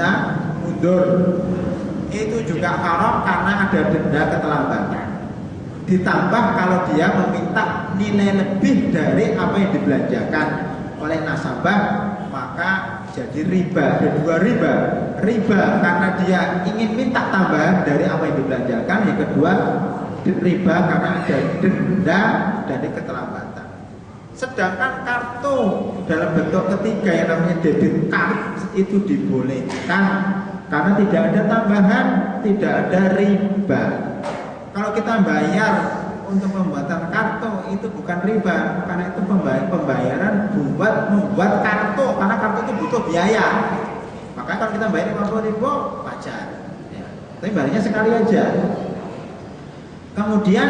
bisa mundur. Itu juga haram karena ada denda keterlambatan. Ditambah kalau dia meminta nilai lebih dari apa yang dibelanjakan oleh nasabah, maka jadi riba. Ada dua riba. Riba karena dia ingin minta tambahan dari apa yang dibelanjakan. Yang kedua, riba karena ada denda dari keterlambatan. Sedangkan kartu dalam bentuk ketiga yang namanya debit card itu dibolehkan karena tidak ada tambahan, tidak ada riba. Kalau kita bayar untuk pembuatan kartu itu bukan riba, karena itu pembayaran membuat kartu, karena kartu itu butuh biaya. Maka kalau kita bayar 50.000 wajar, ya. Tapi bayarnya sekali aja. Kemudian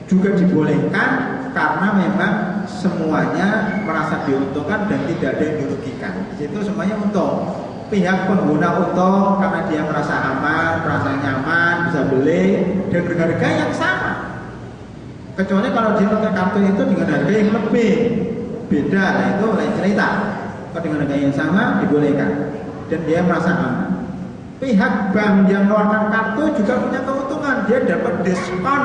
juga dibolehkan karena memang semuanya merasa diuntungkan dan tidak ada yang dirugikan. Di situ semuanya untung. Pihak pengguna untung karena dia merasa aman, merasa nyaman, bisa beli dengan harga yang sama. Kecuali kalau dia pakai kartu itu dengan harga yang lebih beda, nah itu lain cerita. Kalau dengan harga yang sama dibolehkan dan dia merasa aman. Pihak bank yang mengeluarkan kartu juga punya keuntungan, dia dapat diskon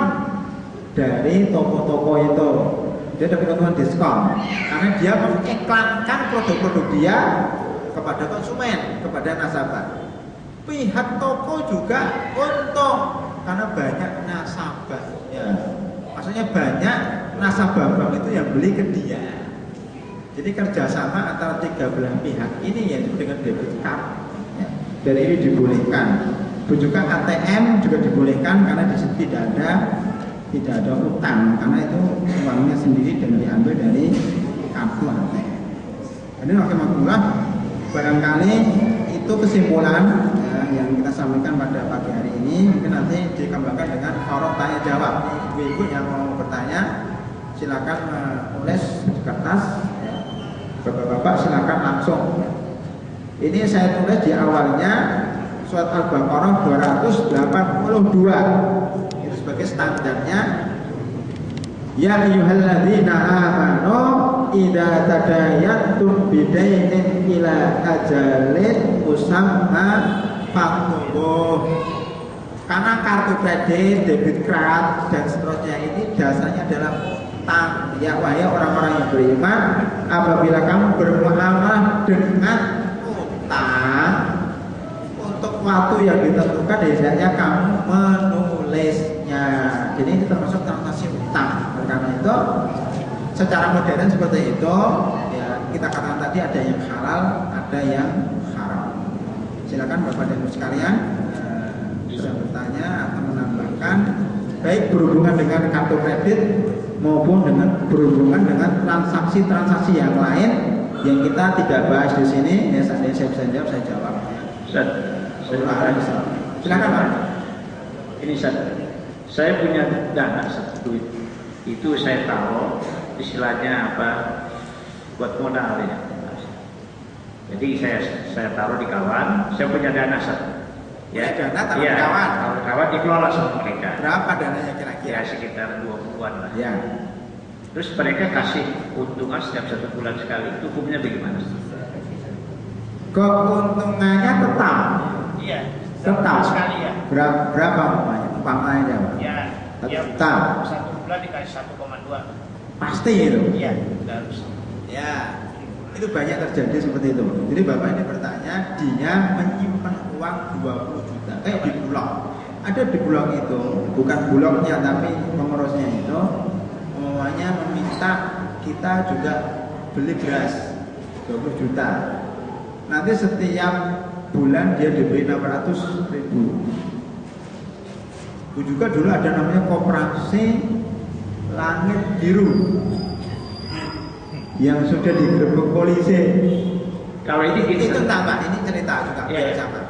dari toko-toko itu. Dia dapat keuntungan diskon karena dia mengiklankan produk-produk dia kepada konsumen, kepada nasabah. Pihak toko juga untung karena banyak nasabahnya. Maksudnya banyak nasabah bank itu yang beli ke dia. Jadi kerjasama antara tiga belah pihak ini yaitu dengan debit card. Ya. Dan ini dibolehkan. Juga ATM juga dibolehkan karena di situ tidak ada utang karena itu uangnya sendiri dan diambil dari kartu ATM. Ini rahimahullah. Barangkali itu kesimpulan ya, yang kita sampaikan pada pagi hari ini. Mungkin nanti dikembangkan dengan forum tanya jawab. Ibu-ibu yang mau bertanya silakan menulis di kertas. Ya. Bapak-bapak silakan langsung. Ini saya tulis di awalnya surat Al-Baqarah 282. Itu sebagai standarnya. Ya ayyuhalladzina amanu idza tadayantum bidainin ila ajalin musamma faktubuh. Karena kartu kredit, debit card dan seterusnya ini dasarnya adalah utang. Ya wahai orang-orang yang beriman, apabila kamu bermuamalah dengan utang untuk waktu yang ditentukan, biasanya kamu menulisnya. Jadi ini termasuk transaksi utang. Karena itu secara modern seperti itu ya, kita katakan tadi ada yang halal, ada yang haram. Silakan Bapak dan Ibu sekalian bisa bertanya atau menambahkan baik berhubungan dengan kartu kredit maupun dengan berhubungan dengan transaksi-transaksi yang lain yang kita tidak bahas di sini. Ya, seandainya saya bisa jawab, saya jawab. Silakan Pak. Ini saya punya dana satu itu saya taruh istilahnya apa buat modal ya. Jadi saya taruh di kawan, saya punya dana satu. Ya, dana taruh di kawan. Taruh kawan dikelola sama mereka. Berapa dananya kira-kira? Ya sekitar 20-an lah. Ya. Terus mereka kasih keuntungan setiap 1 bulan sekali. Itu hukumnya bagaimana? Keuntungannya tetap. Iya. Tetap. Sekali ya. Berapa umpamanya? Ya. Tetap. 1 bulan dikasih 1,2. Pasti itu. Iya, harus. Ya, itu banyak terjadi seperti itu. Jadi Bapak ini bertanya, dia menyimpan uang 20 juta, kayak di Bulog. Ada di Bulog itu, bukan Bulognya tapi pengurusnya itu, semuanya meminta kita juga beli beras 20 juta. Nanti setiap bulan dia diberi 600.000. Juga dulu ada namanya koperasi Langit Biru yang sudah digerebek polisi. Kalau ini itu tambah, ini cerita juga ya, sama.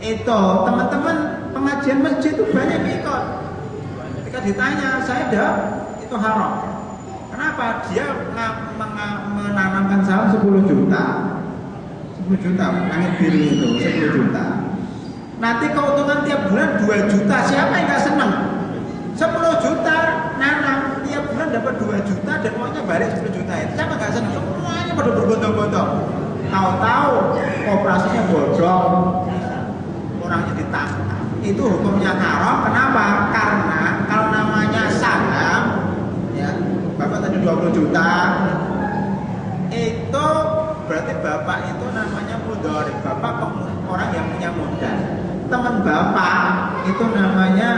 Itu teman-teman pengajian masjid itu banyak ikut. Ketika ditanya, saya jawab itu haram. Kenapa? Dia menanamkan saham 10 juta. 10 juta, Langit Biru itu 10 juta. Nanti keuntungan tiap bulan 2 juta. Siapa yang nggak senang? 10 juta nanam tiap bulan dapat 2 juta dan uangnya balik 10 juta itu. Siapa nggak senang? Semuanya pada berbondong-bondong. tahu-tahu operasinya bodong, orangnya ditangkap. Itu hukumnya haram. Kenapa? Karena kalau namanya saham, ya, Bapak tadi 20 juta, itu berarti Bapak itu namanya mudharib. Bapak orang yang punya modal. Teman Bapak itu namanya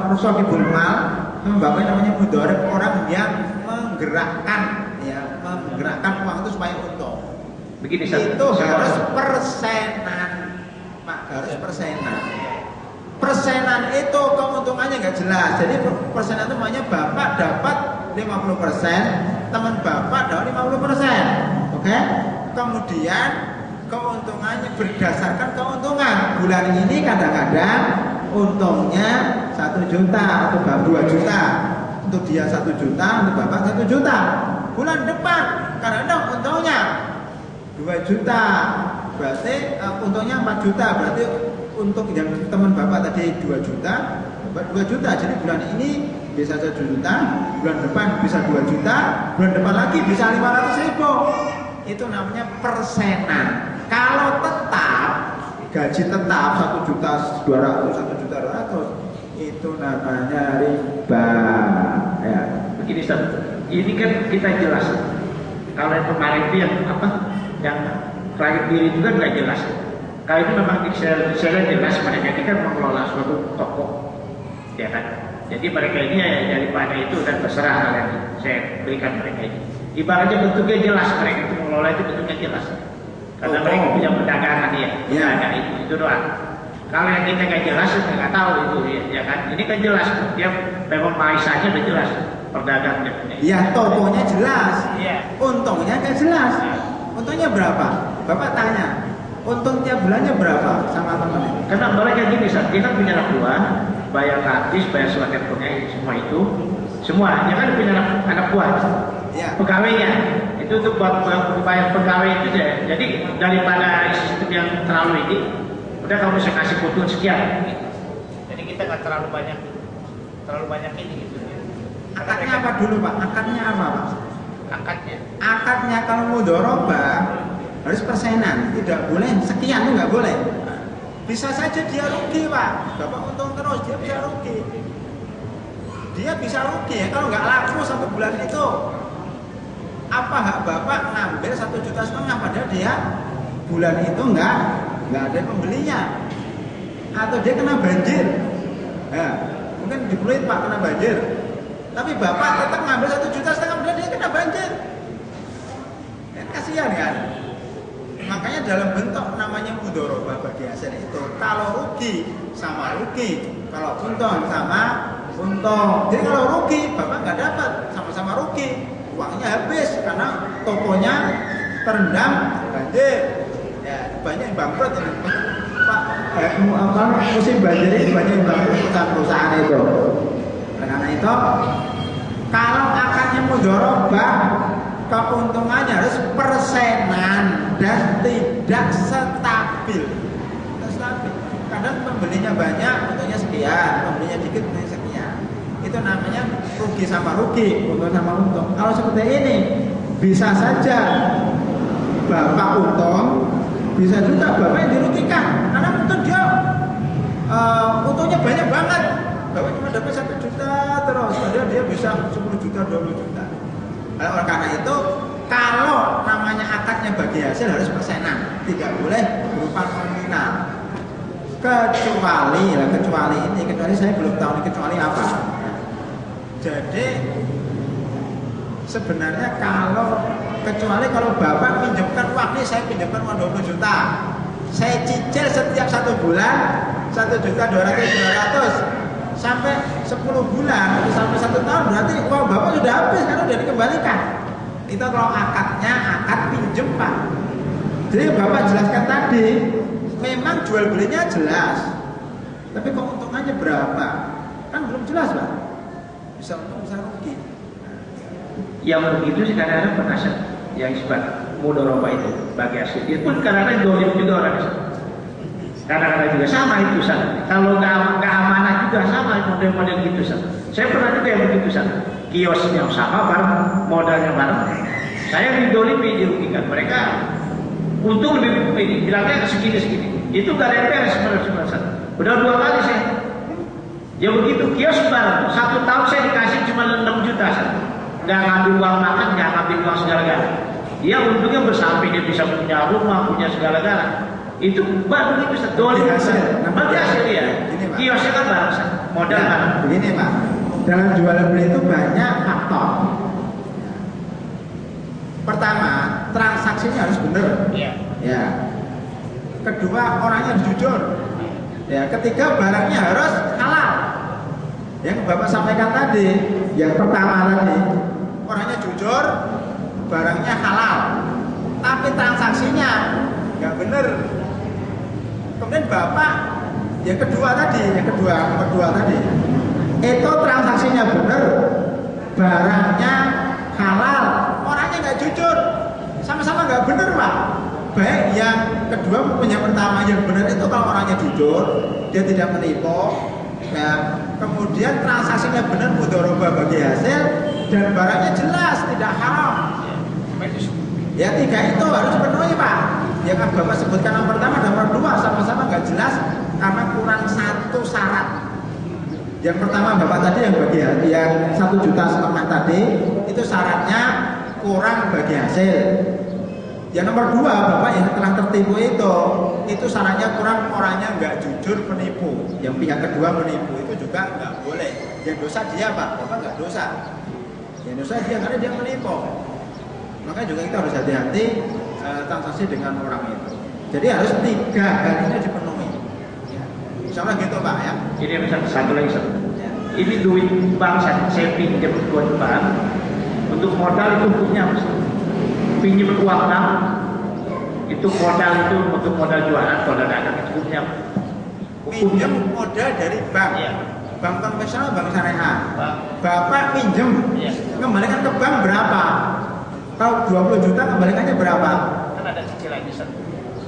rusakibul mal. Teman Bapak namanya mudharib, orang yang menggerakkan, ya, menggerakkan uang itu supaya untung. Begini, itu harus persenan, Pak, harus persenan. Persenan itu keuntungannya nggak jelas. Jadi persenan itu namanya Bapak dapat 50%, teman Bapak dapat 50%. Oke? Kemudian keuntungannya berdasarkan keuntungan. Bulan ini kadang-kadang untungnya 1 juta atau 2 juta. Untuk dia 1 juta, untuk Bapak 1 juta. Bulan depan kadang-kadang untungnya 2 juta. Berarti untungnya 4 juta. Berarti untuk yang teman Bapak tadi 2 juta, Bapak 2 juta. Jadi bulan ini bisa 1 juta, bulan depan bisa 2 juta, bulan depan lagi bisa 500.000. Itu namanya persenan. Kalau tetap, gaji tetap 1.200.000, 1.200.000, itu namanya riba. Ya. Begini, Ustaz, ini kan kita jelas. Kalau yang kemarin itu yang apa? Yang terakhir diri itu kan nggak jelas. Kalau itu memang saya jelas mereka ini kan mengelola suatu toko, ya kan. Jadi mereka ini ya daripada itu dan terserah hal yang saya berikan mereka ini. Ibaratnya bentuknya jelas, mereka itu mengelola itu bentuknya jelas. Karena mereka punya perdagangan ya, ada itu doang. Kalau yang kita nggak jelas, kita nggak tahu itu ya kan. Ini kan jelas, dia memang maisanya udah jelas perdagangnya. Ya, tokonya jelas, Iya. untungnya nggak jelas. Untungnya berapa? Bapak tanya, untung tiap bulannya berapa sama temennya? Karena mereka gini, saat dia kan punya anak buah, bayar gratis, bayar surat teleponnya, semua itu, semua. Dia kan punya anak buah, Ya. pegawainya. Itu untuk buat bayar pegawai itu deh. Jadi daripada sistem yang terlalu ini, udah kamu bisa kasih keuntungan sekian. Jadi kita nggak terlalu banyak ini gitu. Akadnya apa dulu Pak? Akadnya apa Pak? Akadnya kalau mudharabah harus persenan, tidak boleh sekian, itu nggak boleh. Bisa saja dia rugi Pak, Bapak untung terus, dia bisa rugi. Dia bisa rugi ya kalau nggak laku 1 bulan itu. Apa hak Bapak ngambil 1,5 juta padahal dia bulan itu nggak ada pembelinya, atau dia kena banjir? Nah, mungkin di Pluit Pak kena banjir, tapi Bapak tetap ngambil 1,5 juta padahal dia kena banjir. Kan kasihan kan? Makanya dalam bentuk namanya mudharabah bagi hasil itu, kalau rugi sama rugi, kalau untung sama untung. Jadi kalau rugi Bapak nggak dapat, sama-sama rugi, uangnya habis karena tokonya terendam banjir. Ya, banyak yang bangkrut ini. Pak, musim banjir ini banyak yang bangkrut perusahaan-perusahaan itu. Karena itu, kalau akadnya mudharabah, keuntungannya harus persenan dan tidak stabil. Tidak stabil. Kadang pembelinya banyak, untungnya sekian, pembelinya dikit, untungnya sekian. Itu namanya rugi sama rugi, untung sama untung. Kalau seperti ini, bisa saja Bapak untung, bisa juga Bapak yang dirugikan. Karena mungkin dia untungnya banyak banget, Bapak cuma dapat 1 juta terus, padahal dia bisa 10 juta, 20 juta. Oleh karena itu, kalau namanya akadnya bagi hasil harus persenan, tidak boleh berupa nominal. Kecuali saya belum tahu ini kecuali apa. Jadi sebenarnya kalau Bapak pinjamkan uang, ini saya pinjamkan uang 20 juta, saya cicil setiap 1 bulan 1.200.000 sampai 10 bulan atau sampai 1 tahun, berarti uang Bapak sudah habis karena sudah dikembalikan. Itu kalau akadnya akad pinjem Pak. Jadi Bapak jelaskan tadi, memang jual belinya jelas, tapi keuntungannya berapa kan belum jelas Pak. Bisa untung bisa rugi. Yang begitu sih kadang-kadang penasihat yang sebab mudharabah itu bagi hasil dia pun kadang-kadang dolim juga orang itu. Kadang-kadang juga sama itu San. Kalau nggak amanah juga sama model-model gitu San. Saya pernah juga yang begitu San. Kios yang sama bareng, modalnya bareng. Saya didolimi, dirugikan mereka. Untung lebih ini, bilangnya segini. Itu gak ada yang beres sebenarnya. Udah 2 kali saya. Ya begitu, kios barang. 1 tahun saya dikasih cuma 6 juta. Nggak ngambil uang makan, nggak ngambil uang segala-gala. Dia untungnya bersampai, dia bisa punya rumah, punya segala-gala. Itu baru itu sedoli hasil. Bagi hasil ya. Kiosnya kan barang modal kan. Begini Pak, dalam jual beli itu banyak faktor. Pertama, transaksinya harus benar. Iya. Ya. Kedua, orangnya harus jujur. Ya. Ketiga, barangnya harus halal. Yang Bapak sampaikan tadi, yang pertama tadi, orangnya jujur, barangnya halal, tapi transaksinya nggak benar. Kemudian Bapak, yang kedua tadi, itu transaksinya benar, barangnya halal, orangnya nggak jujur, sama-sama nggak benar Pak. Baik yang kedua maupun yang pertama, yang benar itu kalau orangnya jujur, dia tidak menipu, ya, kemudian transaksinya benar, mudharabah bagi hasil, dan barangnya jelas tidak haram. Ya 3 itu harus dipenuhi Pak. Yang Bapak sebutkan yang pertama dan nomor 2 sama-sama nggak jelas karena kurang 1 syarat. Yang pertama Bapak tadi yang bagi yang 1,5 juta tadi itu syaratnya kurang bagi hasil. Yang nomor 2 Bapak yang telah tertipu itu syaratnya kurang, orangnya nggak jujur, penipu. Yang pihak kedua menipu itu juga nggak boleh. Yang dosa dia Pak, Bapak nggak dosa. Yang dosa dia karena dia menipu. Makanya juga kita harus hati-hati transaksi dengan orang itu. Jadi harus 3 hal ini dipenuhi. Insya Allah gitu Pak ya. Ini satu lagi. Ini duit bank saya pinjam buat bank untuk modal itu hukumnya pinjam uang bank itu modal itu untuk modal jualan, modal dagang itu hukumnya. Pinjam modal dari bank. Ya. Bank konvensional, bank syariah. Bapak pinjam, kembalikan ke bank berapa? Kalau 20 juta kembalikannya berapa? Kan ada cicilannya satu.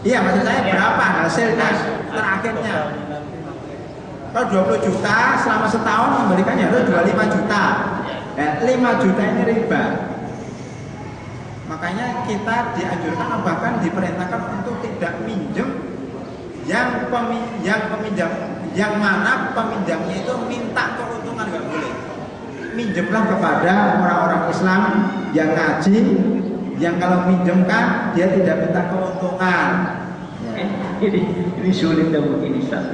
Iya, maksud saya berapa hasilnya terakhirnya? Kalau 20 juta selama setahun kembalikannya harus 25 juta. 5 juta ini riba. Makanya kita dianjurkan bahkan diperintahkan untuk tidak minjem yang mana peminjamnya itu minta keuntungan, nggak boleh. Minjemlah kepada orang-orang Islam yang ngaji, yang kalau minjemkan dia tidak minta keuntungan. Ini sulit dan begini Ustaz.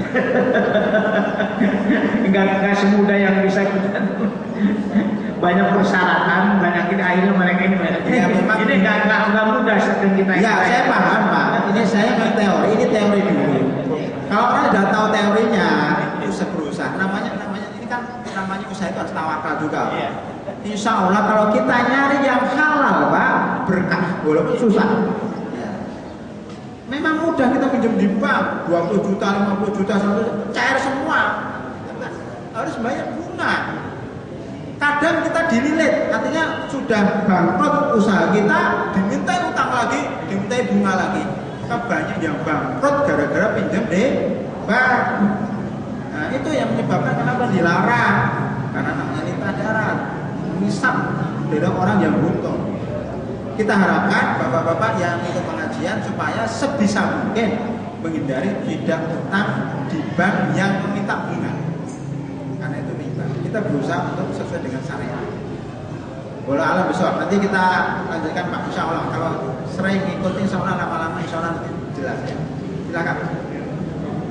Enggak semudah yang bisa kita. Banyak persyaratan, banyak ini akhirnya mereka ini banyak. Ya, memang ini enggak mudah sedang kita. Ya, saya paham Pak. Ini saya teori, ini teori dulu. Kalau orang sudah tahu teorinya, itu berusaha. Namanya ini kan namanya usaha itu harus tawakal juga. Iya. Insya Allah kalau kita nyari yang halal Pak, berkah walaupun susah. Ya. Memang mudah kita pinjam di bank 20 juta, 50 juta, 100 juta, cair semua. Harus banyak bunga. Kadang kita dililit, artinya sudah bangkrut usaha kita, dimintai utang lagi, dimintai bunga lagi. Maka banyak yang bangkrut gara-gara pinjam di bank. Nah itu yang menyebabkan kenapa dilarang, karena namanya lintah darat, misap dari orang yang butuh. Kita harapkan bapak-bapak yang ikut pengajian supaya sebisa mungkin menghindari tidak utang di bank yang meminta bunga. Karena itu kita berusaha untuk sesuai dengan syariat. Bola alam besok. Nanti kita lanjutkan Pak Insya Allah. Kalau sering ikutin Insya Allah lama-lama Insya Allah nanti jelas ya. Silakan.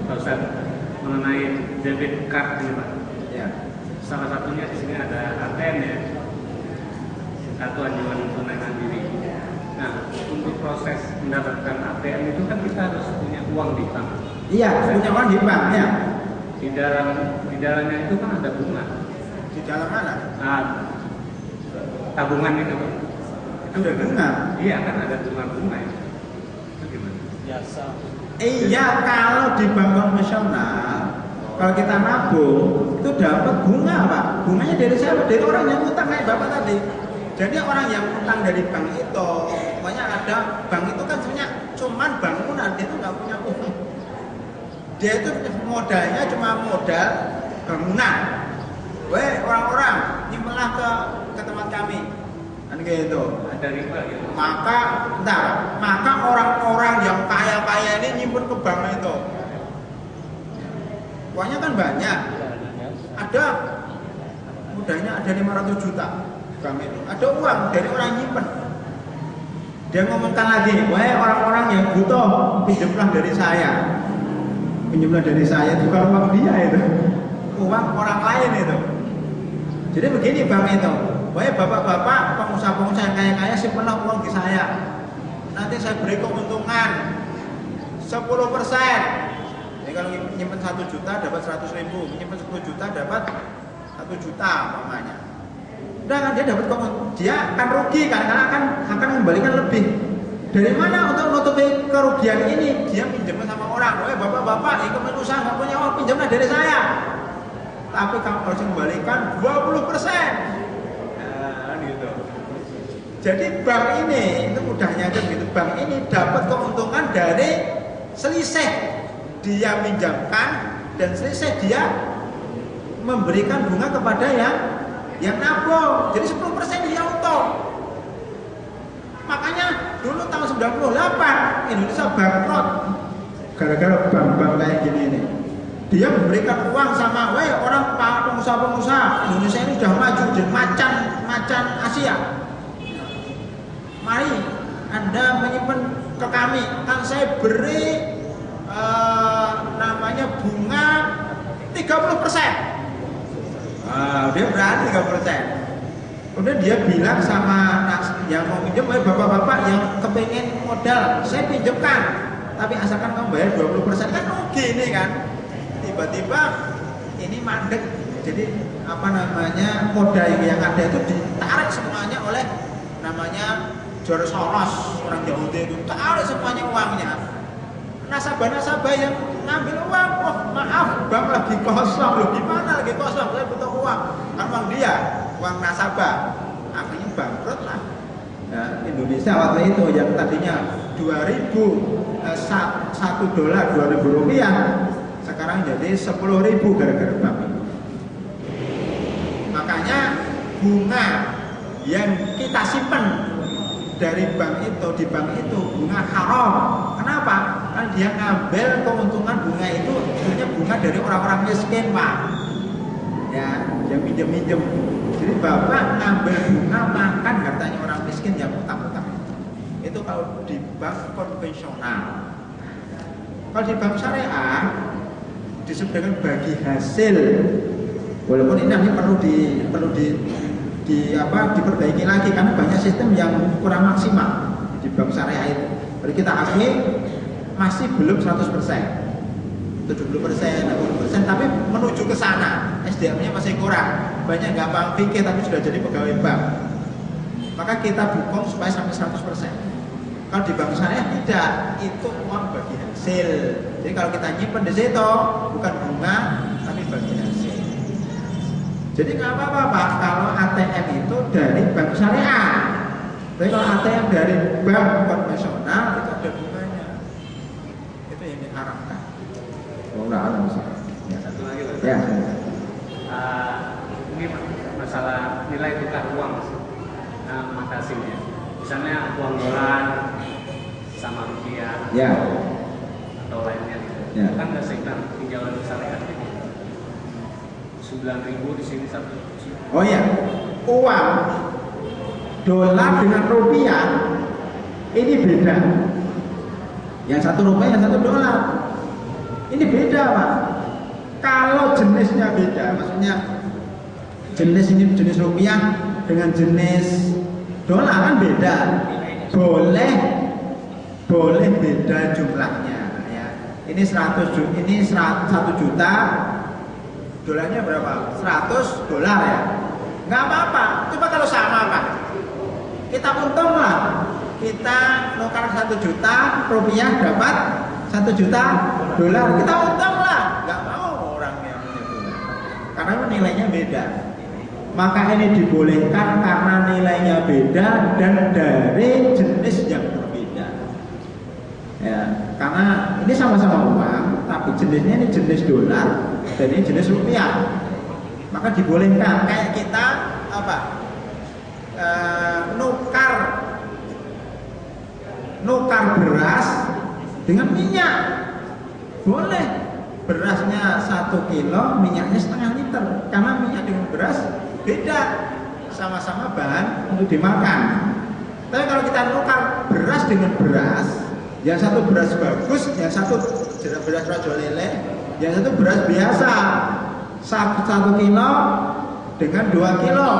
Pak Ustaz, mengenai debit card ini Pak. Ya. Salah satunya di sini ada ATM ya. Kartu anjuran tunai mandiri. Nah, untuk proses mendapatkan ATM itu kan kita harus punya uang di bank. Iya, punya uang di bank ya. Di dalamnya itu kan ada bunga. Di dalam mana? Nah, tabungan itu ada bunga. Iya kan ada bunga ya. Itu gimana? Biasa. Iya, kalau di bank konvensional, kalau kita nabung itu dapat bunga Pak. Bunganya dari siapa? Dari orang yang utang kayak Bapak tadi. Jadi orang yang utang dari bank itu, pokoknya ada bank itu kan sebenarnya cuman bangunan, dia itu nggak punya uang. Dia itu modalnya cuma modal bangunan. Weh orang-orang nyimpenlah ke tempat kami. kan gitu. Ada riba gitu. Maka orang-orang yang kaya-kaya ini nyimpen ke bank itu. Uangnya kan banyak. Ada mudahnya ada 500 juta bank itu. Ada uang dari orang nyimpen. Dia ngomongkan lagi, wahai orang-orang yang butuh, pinjamlah dari saya. Pinjamlah dari saya itu bukan uang dia itu, uang orang lain itu. Jadi begini bank itu, wahai bapak-bapak, pengusaha-pengusaha yang kaya-kaya simpanlah uang di saya. Nanti saya beri keuntungan 10%. Jadi kalau nyimpen 1 juta dapat 100.000, nyimpen 10 juta dapat 1 juta umpamanya. Udah kan dia dapat keuntungan, dia akan rugi karena akan membalikan lebih. Dari mana untuk menutupi kerugian ini? Dia pinjamkan sama orang. Wah bapak-bapak, ikut usaha nggak punya uang, pinjamlah dari saya. Tapi kamu harus kembalikan 20%. Nah, gitu. Jadi bank ini itu mudahnya aja gitu. Bank ini dapat keuntungan dari selisih dia minjamkan dan selisih dia memberikan bunga kepada yang nabung. Jadi 10% dia untung. Makanya dulu tahun 98 Indonesia bangkrut gara-gara bank-bank kayak gini ini. Dia memberikan uang sama orang pengusaha-pengusaha Indonesia ini sudah maju jadi macan Asia. Mari Anda menyimpan ke kami, kan saya beri namanya bunga 30%. Dia berani 30%. Kemudian dia bilang sama yang mau pinjam, bapak-bapak yang kepengen modal, saya pinjamkan, tapi asalkan kamu bayar 20%, kan rugi ini kan. Tiba-tiba ini mandek, jadi modal yang ada itu ditarik semuanya oleh namanya George Soros, orang Yahudi itu, tarik semuanya uangnya. Nasabah-nasabah yang ngambil uang, oh maaf, bank lagi kosong, loh gimana lagi kosong, saya butuh uang, kan uang dia, uang nasabah, akhirnya bangkrut lah. Nah, Indonesia waktu itu yang tadinya 1 dolar 2.000 rupiah, sekarang jadi 10.000 gara-gara bank itu. Makanya bunga yang kita simpan dari bank itu, di bank itu bunga haram. Kenapa? Kan dia ngambil keuntungan bunga itu sebenarnya bunga dari orang-orang miskin, Pak. Ya, yang minjem-minjem. Jadi bapak ngambil bunga makan hartanya orang miskin yang utang-utang. Itu kalau di bank konvensional. Kalau di bank syariah disebut dengan bagi hasil. Walaupun ini perlu diperbaiki lagi karena banyak sistem yang kurang maksimal di bank syariah itu. Jadi kita akui masih belum 100%, 70%, 60%, tapi menuju ke sana. SDM-nya masih kurang. Banyak nggak paham fikih tapi sudah jadi pegawai bank. Maka kita dukung supaya sampai 100%. Kalau di bank syariah tidak, itu uang bagi hasil. Jadi kalau kita nyimpen di situ bukan bunga tapi bagi hasil. Jadi nggak apa-apa Pak kalau ATM itu dari bank syariah. Tapi kalau ATM dari bank konvensional itu ada bunganya. Itu yang diharamkan. Satu lagi Pak. Ya. Ini masalah nilai tukar uang makasihnya. Misalnya uang dolar sama rupiah. Ya. Atau lainnya gitu. Ya. Itu kan nggak seimbang pinjaman syariah ini. 9.000 di sini 1. Oh ya, uang dolar dengan rupiah ini beda. Yang 1 rupiah, yang 1 dolar. Ini beda Pak. Kalau jenisnya beda, maksudnya jenis ini jenis rupiah dengan jenis dolar kan beda. Boleh beda jumlahnya. Ya. Ini 100 juta. Dolarnya berapa? 100 dolar ya? Nggak apa-apa, coba kalau sama Pak, kita untung lah. Kita nukar 1 juta rupiah dapat 1 juta dolar, kita untung lah. Nggak mau orang yang punya dolar, karena nilainya beda. Maka ini dibolehkan karena nilainya beda dan dari jenis yang berbeda. Ya, karena ini sama-sama uang, tapi jenisnya ini jenis dolar. Dan ini jenis rupiah, maka dibolehkan. Kayak kita nukar beras dengan minyak. Boleh. Berasnya 1 kilo, minyaknya setengah liter. Karena minyak dengan beras beda, sama-sama bahan untuk dimakan. Tapi kalau kita nukar beras dengan beras, yang satu beras bagus, yang satu beras rojo lele, yang satu beras biasa. 1 kilo dengan 2 kilo,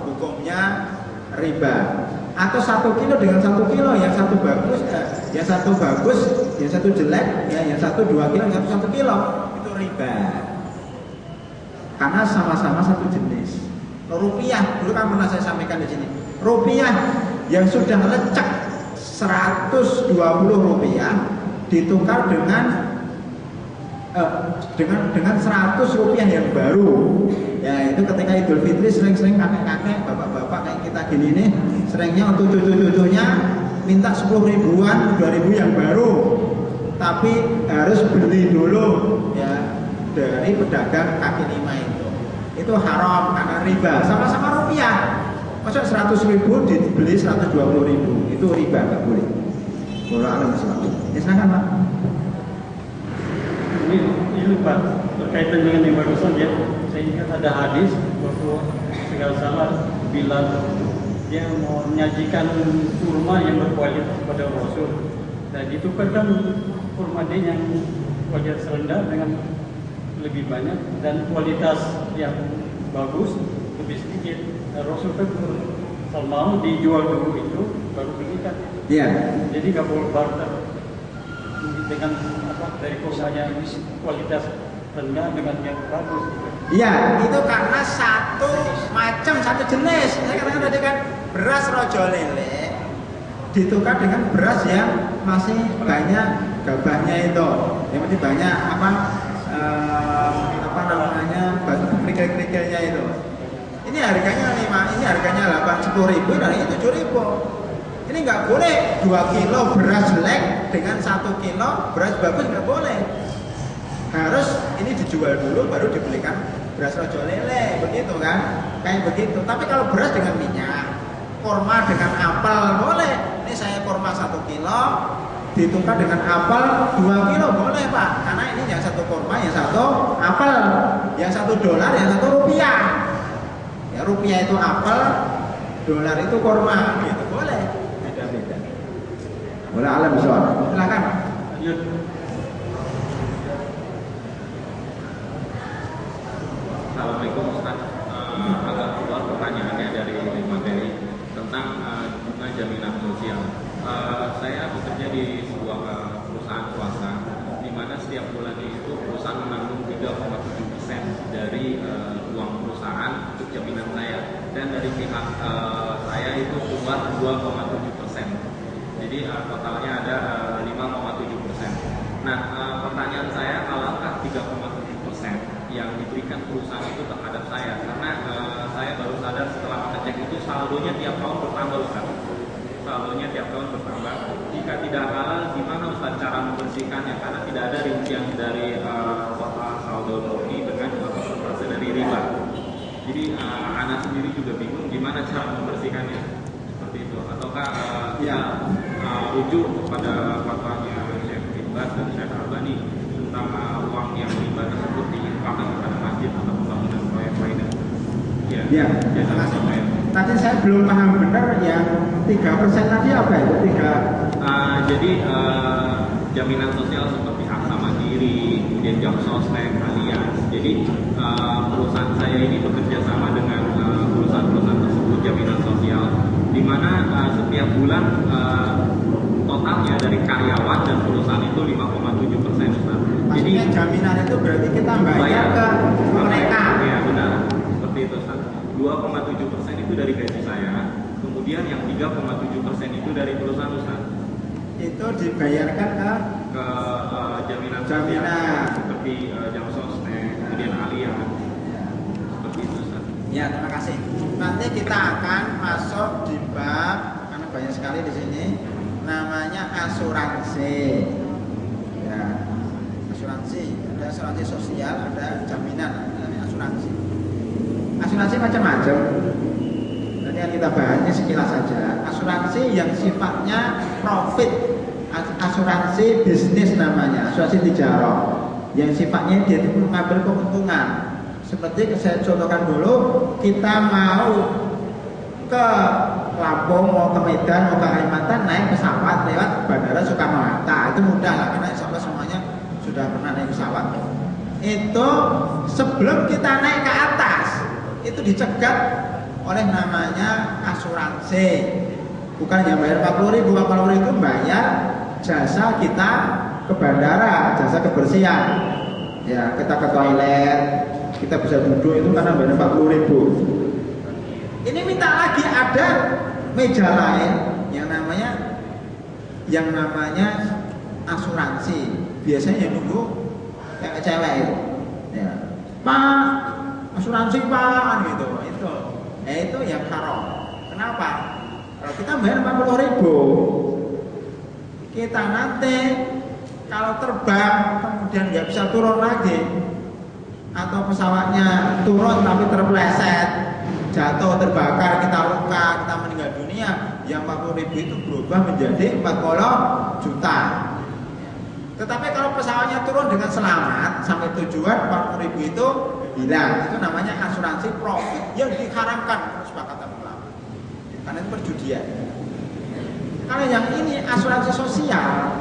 hukumnya riba. Atau 1 kilo dengan 1 kilo, yang satu bagus, yang satu jelek, yang satu 2 kilo, yang satu 1 kilo, itu riba. Karena sama-sama satu jenis. Rupiah, dulu kan pernah saya sampaikan di sini. Rupiah yang sudah lecek 120 rupiah ditukar dengan 100 rupiah yang baru. Ya itu ketika Idul Fitri sering-sering kakek-kakek, bapak-bapak kayak kita gini nih, seringnya untuk cucu-cucunya minta 10 ribuan, 2 ribu yang baru. Tapi harus beli dulu ya dari pedagang kaki lima itu. Itu haram karena riba, sama-sama rupiah. Masa 100 ribu dibeli 120 ribu, itu riba, nggak boleh. Boleh alam Islam. Ya silakan Pak. Ini Pak, berkaitan dengan yang barusan ya, saya ingat ada hadis bahwa segala salah bila dia mau menyajikan kurma yang berkualitas kepada Rasul, dan ditukarkan kurma dia yang kualitas rendah dengan lebih banyak dan kualitas yang bagus lebih sedikit. Dan Rasul kan kalau mau dijual dulu itu baru belikan. Iya. Jadi nggak boleh barter dengan dari kurmanya kualitas rendah dengan yang bagus. Iya, itu karena satu macam, satu jenis. Saya katakan tadi kan beras rojo lele ditukar dengan beras yang masih banyak gabahnya itu, yang masih banyak apa namanya kerikil-kerikilnya itu. Ini harganya 5, ini harganya 10 ribu, dan ini 7 ribu. Ini nggak boleh 2 kilo beras jelek dengan 1 kilo beras bagus, nggak boleh. Harus ini dijual dulu baru dibelikan beras rojo lele, begitu kan? Kayak begitu. Tapi kalau beras dengan minyak, kurma dengan apel boleh. Ini saya kurma 1 kilo ditukar dengan apel 2 kilo boleh Pak. Karena ini yang satu kurma, yang satu apel, yang satu dolar, yang satu rupiah. Ya rupiah itu apel, dolar itu kurma, gitu boleh. Beda-beda. Boleh alam soal. Silakan Pak. Assalamualaikum Ustaz. Agak keluar pertanyaannya dari materi tentang bunga jaminan sosial. Saya bekerja di sebuah perusahaan swasta, di mana setiap bulannya itu perusahaan menanggung 3,7% dari uang perusahaan untuk jaminan saya, dan dari pihak saya itu keluar 2,7%. Jadi totalnya ada 5,7%. Nah, pertanyaan saya, alangkah 3,7% yang diberikan perusahaan itu terhadap saya, karena saya baru sadar setelah mengecek itu saldonya tiap tahun bertambah Ustaz. Saldonya tiap tahun bertambah. Jika tidak halal, gimana Ustaz cara membersihkannya? Karena tidak ada rincian dari total saldo murni dengan persentase dari riba. Jadi anak sendiri juga bingung gimana cara membersihkannya seperti itu. Ataukah rujuk kepada fatwanya Syekh Bin Baz dan Syekh Albani tentang uang yang riba tersebut diinfakkan kepada masjid atau pembangunan proyek-proyek. Ya. Tadi saya belum paham benar yang 3% tadi apa itu? Jadi jaminan sosial seperti Aksa Mandiri, kemudian Jam Sostek, Allianz. Jadi perusahaan saya ini bekerja sama dengan perusahaan-perusahaan tersebut jaminan sosial, di mana setiap bulan totalnya dari karyawan dan perusahaan itu 5,7%. Jadi jaminan itu berarti kita bayar ke mereka. Iya benar, seperti itu Ustaz. 2,7% itu dari gaji saya, kemudian yang 3,7% itu dari perusahaan Ustaz. Itu dibayarkan ke jaminan sosial seperti Jam Sostek, kemudian Allianz, seperti itu Ustaz. Ya, terima kasih. Nanti kita akan masuk di bab, karena banyak sekali di sini, namanya asuransi. Ya, asuransi. Ada asuransi sosial, ada jaminan, namanya asuransi. Asuransi macam-macam. Nanti yang kita bahasnya sekilas saja. Asuransi yang sifatnya profit asuransi bisnis namanya, asuransi tijarah, yang sifatnya dia itu mengambil keuntungan. Seperti saya contohkan dulu, kita mau ke Lampung, mau ke Medan, mau ke Kalimantan, naik pesawat lewat Bandara Soekarno-Hatta. Itu mudah lah, karena insya Allah semuanya sudah pernah naik pesawat. Itu sebelum kita naik ke atas, itu dicegat oleh namanya asuransi. Bukan yang bayar 40.000, 40.000 itu bayar jasa kita ke bandara, jasa kebersihan. Ya, kita ke toilet, kita bisa duduk itu karena bayar 40.000. Ini minta lagi ada meja lain yang namanya asuransi. Biasanya yang nunggu yang cewek itu. Ya. Pak, asuransi Pak gitu. Itu yang haram. Kenapa? Kalau kita bayar 40.000, kita nanti kalau terbang kemudian nggak bisa turun lagi, atau pesawatnya turun tapi terpeleset, jatuh, terbakar, kita luka, kita meninggal dunia, yang 40.000 itu berubah menjadi 40 juta. Tetapi kalau pesawatnya turun dengan selamat sampai tujuan, 40.000 itu hilang. Itu namanya asuransi profit yang diharamkan kesepakatan ulama, karena itu perjudian. Kalau yang ini asuransi sosial,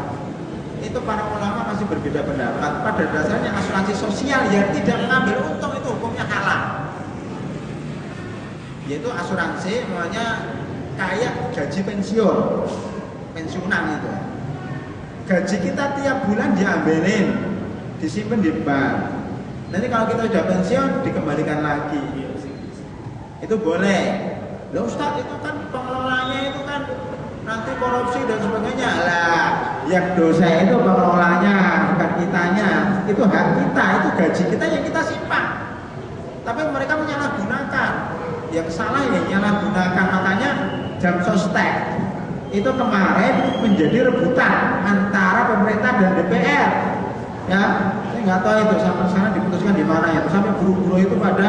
itu para ulama masih berbeda pendapat. Pada dasarnya asuransi sosial yang tidak mengambil untung itu hukumnya halal. Yaitu asuransi namanya kayak gaji pensiunan itu. Gaji kita tiap bulan diambilin, disimpan di bank. Nanti kalau kita sudah pensiun dikembalikan lagi. Itu boleh. Loh Ustaz, itu kan pengelolanya itu kan nanti korupsi dan sebagainya. Lah, yang dosa itu pengelolanya, bukan kitanya. Itu hak kita, itu gaji kita yang kita simpan. Tapi mereka menyalahgunakan. Yang salah ya menyalahgunakan. Makanya jam sostek itu kemarin menjadi rebutan antara pemerintah dan DPR. Ya, saya nggak tahu itu sampai sekarang diputuskan di mana ya. Sampai guru-guru itu pada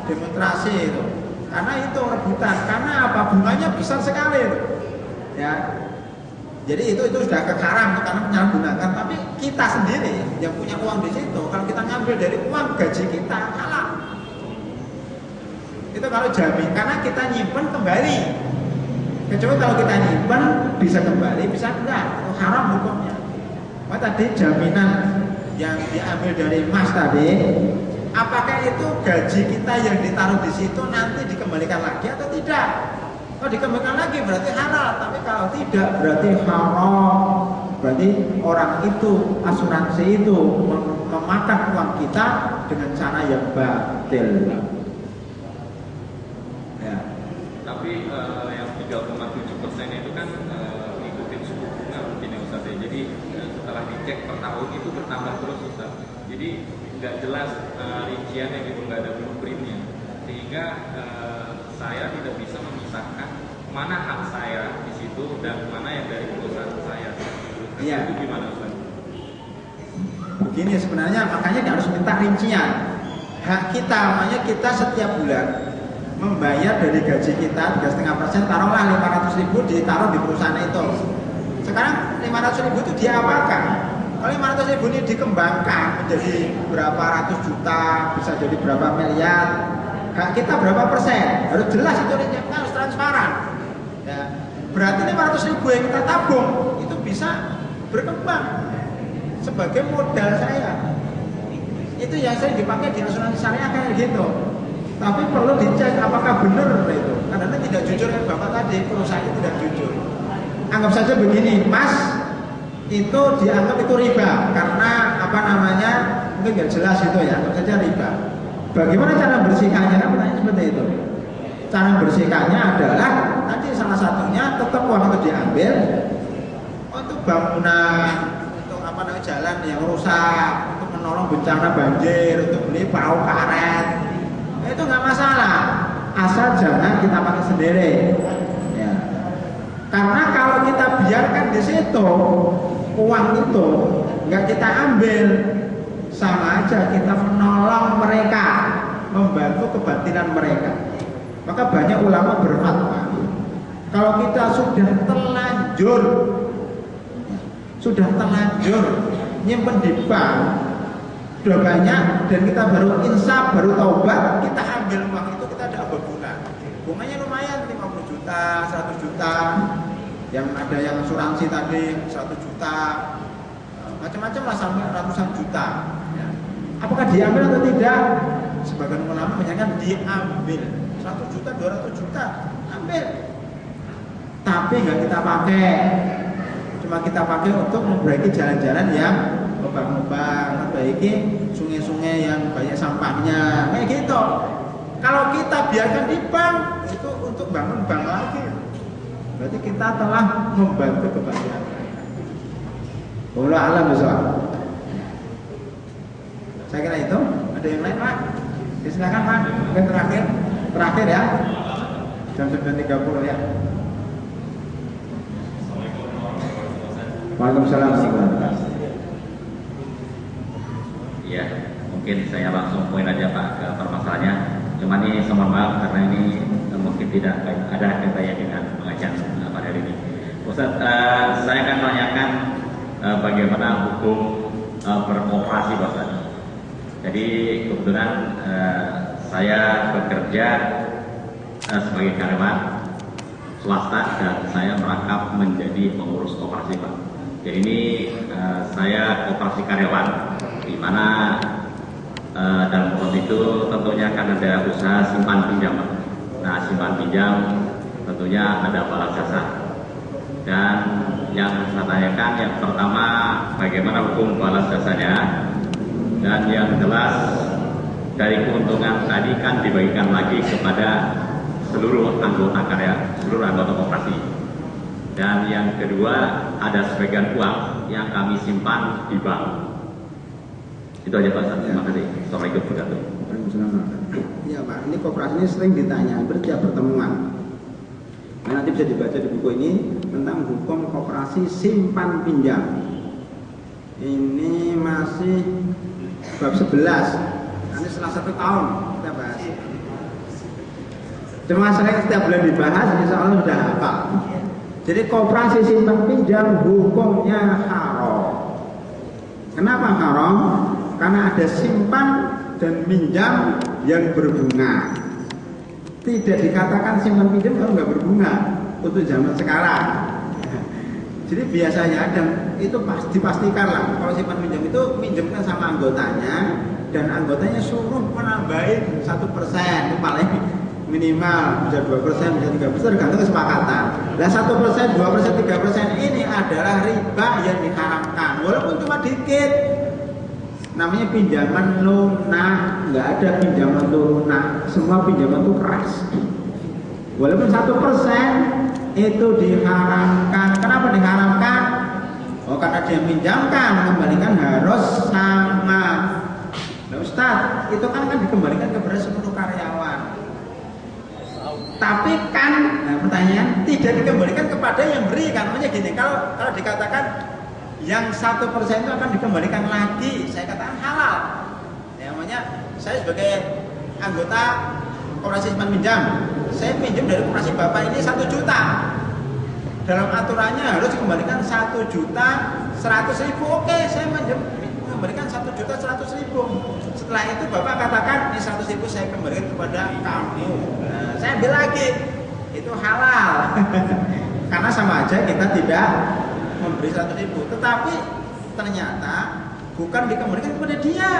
demonstrasi itu. Karena itu rebutan. Karena apa? Bunganya besar sekali itu. Ya, jadi itu sudah haram karena menyalahgunakan. Tapi kita sendiri yang punya uang di situ, kalau kita ngambil dari uang gaji kita halal. Itu kalau jamin, karena kita nyimpen kembali. Kecuali kalau kita nyimpen bisa kembali, bisa enggak, itu haram hukumnya. Tadi jaminan yang diambil dari emas tadi, apakah itu gaji kita yang ditaruh di situ nanti dikembalikan lagi atau tidak? Kalau dikembalikan lagi berarti halal, tapi kalau tidak berarti haram. Berarti orang itu, asuransi itu memakan uang kita dengan cara yang batil. Ya. Tapi yang 3,7% itu kan ngikutin suku bunga mungkin ya Ustaz ya. Jadi setelah dicek per tahun itu bertambah terus Ustaz. Jadi nggak jelas rinciannya gitu, nggak ada blueprintnya. Sehingga saya tidak bisa memisahkan mana hak saya di situ dan mana yang dari perusahaan saya. Iya. Itu gimana Ustaz? Begini sebenarnya makanya harus minta rincian. Hak kita, makanya kita setiap bulan membayar dari gaji kita 3,5%, taruhlah 500.000 ditaruh di perusahaan itu. Sekarang 500.000 itu diapakan? Kalau 500.000 ini dikembangkan menjadi berapa ratus juta, bisa jadi berapa miliar, hak kita berapa persen? Harus jelas itu, harus transparan. Ya. Berarti 500.000 yang kita tabung itu bisa berkembang sebagai modal saya. Itu yang saya dipakai di asuransi syariah kayak gitu. Tapi perlu dicek apakah benar itu. Karena tidak jujur kan Bapak tadi, perusahaan itu tidak jujur. Anggap saja begini, Mas, itu dianggap itu riba karena apa namanya mungkin nggak jelas itu ya, anggap saja riba. Bagaimana cara bersihkannya? Kan pertanyaan seperti itu. Cara bersihkannya adalah tadi salah satunya tetap uang itu diambil untuk bangunan, untuk apa namanya jalan yang rusak, untuk menolong bencana banjir, untuk beli perahu karet. Itu nggak masalah, asal jangan kita pakai sendiri. Ya. Karena kalau kita biarkan di situ uang itu nggak kita ambil, sama aja kita menolong mereka, membantu kebatilan mereka. Maka banyak ulama berfatwa, kalau kita sudah terlanjur sudah terlanjur nyimpen di bank sudah banyak dan kita baru insaf, baru taubat, kita ambil uang itu, kita ada bunga. Bunganya lumayan 50 juta, 100 juta. Yang ada yang asuransi tadi 100 juta. Macam-macam lah sampai ratusan juta. Ya. Apakah diambil atau tidak? Sebagian ulama menyatakan diambil. 100 juta, 200 juta, ambil. Tapi nggak kita pakai. Cuma kita pakai untuk memperbaiki jalan-jalan yang lubang-lubang, memperbaiki sungai-sungai yang banyak sampahnya, kayak gitu. Kalau kita biarkan di bank, itu untuk bangun bank lagi. Berarti kita telah membantu kebahagiaan. Wallahu a'lam bishawab. Saya kira itu. Ada yang lain, Pak? Silakan, Pak. Mungkin terakhir ya. Jam 9.30 ya. Waalaikumsalam. Ya, mungkin saya langsung poin aja Pak ke permasalahannya. Cuma ini mohon maaf karena ini mungkin tidak ada kaitannya dengan pengajian pada hari ini. Ustaz, saya akan tanyakan bagaimana hukum berkooperasi Pak Ustaz. Jadi kebetulan saya bekerja sebagai karyawan swasta dan saya merangkap menjadi pengurus koperasi Pak. Jadi ini saya koperasi karyawan, di mana dalam proses itu tentunya akan ada usaha simpan pinjam. Nah, simpan pinjam tentunya ada balas jasa. Dan yang saya tanyakan yang pertama bagaimana hukum balas jasanya, dan yang jelas dari keuntungan tadi kan dibagikan lagi kepada seluruh anggota seluruh anggota koperasi. Dan yang kedua ada sebagian uang yang kami simpan di bank. Itu aja Pak. Terima kasih. Assalamualaikum warahmatullahi wabarakatuh. Iya Pak, ini koperasi ini sering ditanya setiap pertemuan. Nah, nanti bisa dibaca di buku ini tentang hukum koperasi simpan pinjam. Ini masih bab 11. Nanti setelah 1 tahun kita bahas. Cuma saya setiap bulan dibahas, insya Allah sudah hafal. Jadi koperasi simpan pinjam hukumnya haram. Kenapa haram? Karena ada simpan dan pinjam yang berbunga. Tidak dikatakan simpan pinjam kalau nggak berbunga untuk zaman sekarang. Jadi biasanya dan itu dipastikan lah kalau simpan pinjam itu minjemkan sama anggotanya dan anggotanya suruh menambahin 1% itu paling minimal, bisa 2%, bisa 3%, tergantung kesepakatan. Nah 1%, 2%, 3% ini adalah riba yang diharamkan, walaupun cuma dikit. Namanya pinjaman lunak, nggak ada pinjaman lunak, semua pinjaman itu keras. Walaupun 1% itu diharamkan. Kenapa diharamkan? Oh karena dia pinjamkan, kembalikan harus sama. Nah Ustaz, itu kan dikembalikan kepada seluruh karyawan. Tapi kan, nah pertanyaan, tidak dikembalikan kepada yang beri kan? Namanya gini, kalau dikatakan yang 1% itu akan dikembalikan lagi, saya katakan halal. Ya, namanya saya sebagai anggota koperasi simpan pinjam, saya pinjam dari koperasi Bapak ini 1 juta. Dalam aturannya harus dikembalikan 1.100.000. Oke, saya mengembalikan 1.100.000. Setelah itu Bapak katakan ini 100.000 saya kembalikan kepada kamu. Nah, saya ambil lagi, itu halal. Karena sama aja kita tidak memberi 100.000, tetapi ternyata bukan dikembalikan kepada dia,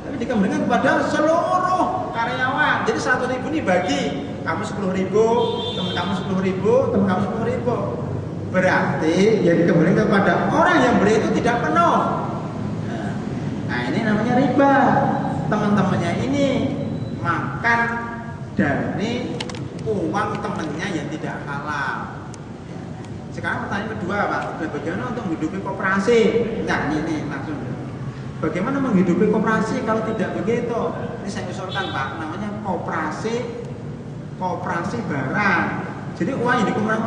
tapi dikembalikan kepada seluruh karyawan. Jadi 100.000 ini bagi kamu 10.000, teman kamu 10.000, teman kamu 10.000. Berarti yang dikembalikan kepada orang yang beri itu tidak penuh. Nah ini namanya riba. Teman-temannya ini makan dari uang temannya yang tidak halal. Sekarang pertanyaan kedua Pak, bagaimana untuk menghidupi koperasi? Nah ini langsung. Bagaimana menghidupi koperasi kalau tidak begitu? Ini saya usulkan Pak, namanya koperasi barang. Jadi uang yang dikumpulkan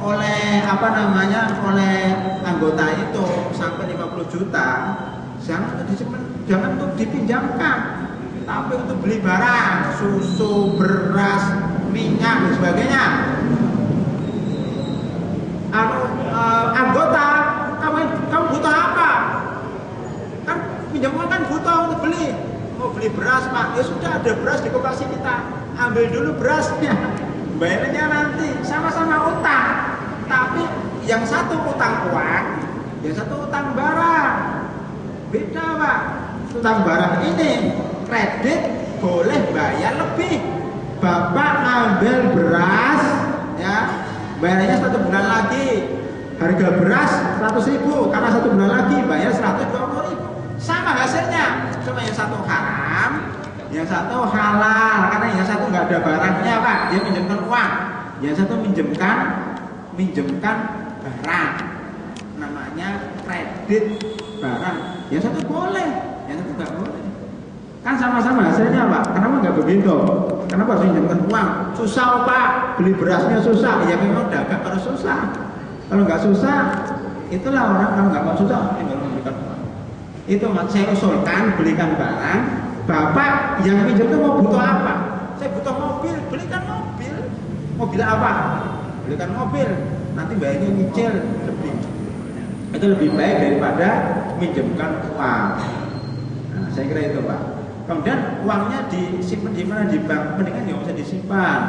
oleh anggota itu sampai 50 juta, jangan untuk dipinjamkan, tapi untuk beli barang, susu, beras, minyak dan sebagainya. Anggota, kamu pinjam uang kan butuh untuk beli. Mau beli beras Pak, ya sudah ada beras di koperasi kita, ambil dulu berasnya, bayarnya nanti, sama-sama utang. Tapi yang satu utang uang, yang satu utang barang. Beda Pak. Utang barang ini kredit boleh bayar lebih. Bapak ambil beras, ya bayarnya 1 bulan lagi. Harga beras 100.000, karena 1 bulan lagi bayar 120.000. Sama hasilnya, cuma yang satu haram, yang satu halal. Karena yang satu nggak ada barangnya Pak, dia minjemkan uang. Yang satu minjemkan barang, namanya kredit barang. Yang satu boleh, yang satu nggak boleh. Kan sama-sama hasilnya Pak. Kenapa nggak begitu? Kenapa harus minjemkan uang? Susah Pak, beli berasnya susah. Ya memang dagang harus susah. Kalau nggak susah, itulah orang kalau nggak mau susah tinggal memberikan uang. Itu saya usulkan belikan barang. Bapak yang pinjam itu mau butuh apa? Saya butuh mobil, belikan mobil. Mobil apa? Belikan mobil. Nanti bayarnya nyicil lebih. Itu lebih baik daripada minjemkan uang. Nah, saya kira itu Pak. Kemudian uangnya disimpan di mana? Di bank. Mendingan nggak usah disimpan.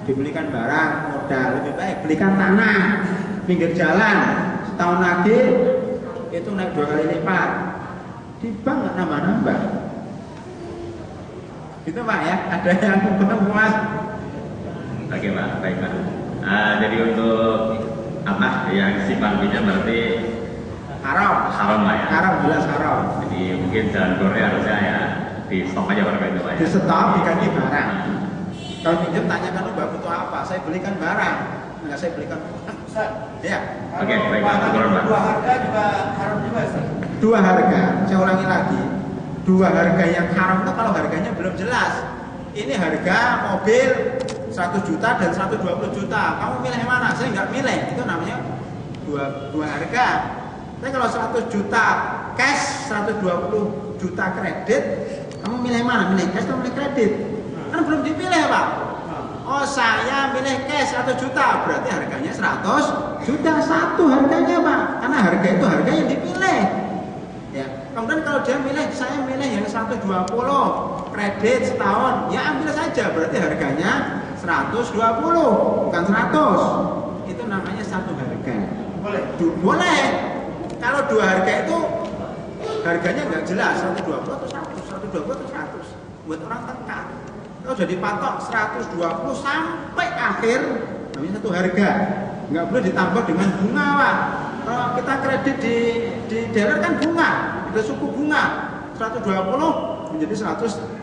Dibelikan barang modal, lebih baik belikan tanah pinggir jalan, setahun lagi itu naik 2 kali lipat. Di bank nggak nambah-nambah. Itu Pak ya, ada yang ketemu Mas. Oke Pak, baik Pak. Jadi untuk apa yang simpan pinjam berarti haram Pak ya. Haram, jelas haram. Jadi mungkin jalan keluarnya harusnya ya di stok aja Pak itu Pak ya. Di stok diganti barang. Kalau pinjam tanyakan Mbak butuh apa? Saya belikan barang. Enggak, saya belikan. Ya. Oke, baik Pak. Pak. Dua harga juga haram juga sih. 2 harga, saya ulangi lagi. 2 harga yang haram itu kalau harganya belum jelas. Ini harga mobil 100 juta dan 120 juta. Kamu milih mana? Saya nggak milih. Itu namanya dua harga. Tapi kalau 100 juta cash, 120 juta kredit, kamu milih mana? Milih cash atau milih kredit? Kan belum dipilih Pak. Oh saya milih cash 100 juta, berarti harganya 100 juta satu harganya Pak. Karena harga itu harga yang dipilih. Ya. Kemudian kalau dia milih, saya milih yang 120 kredit setahun, ya ambil saja, berarti harganya 120 bukan 100. Itu namanya satu harga. Boleh. Boleh. Kalau 2 harga itu harganya nggak jelas, 120 atau 100, 120 atau 100. Buat orang tengkar. Kalau sudah dipatok 120 sampai akhir, namanya satu harga. Nggak boleh ditambah dengan bunga Pak. Kalau kita kredit di daerah kan bunga, ada suku bunga 120 menjadi 130.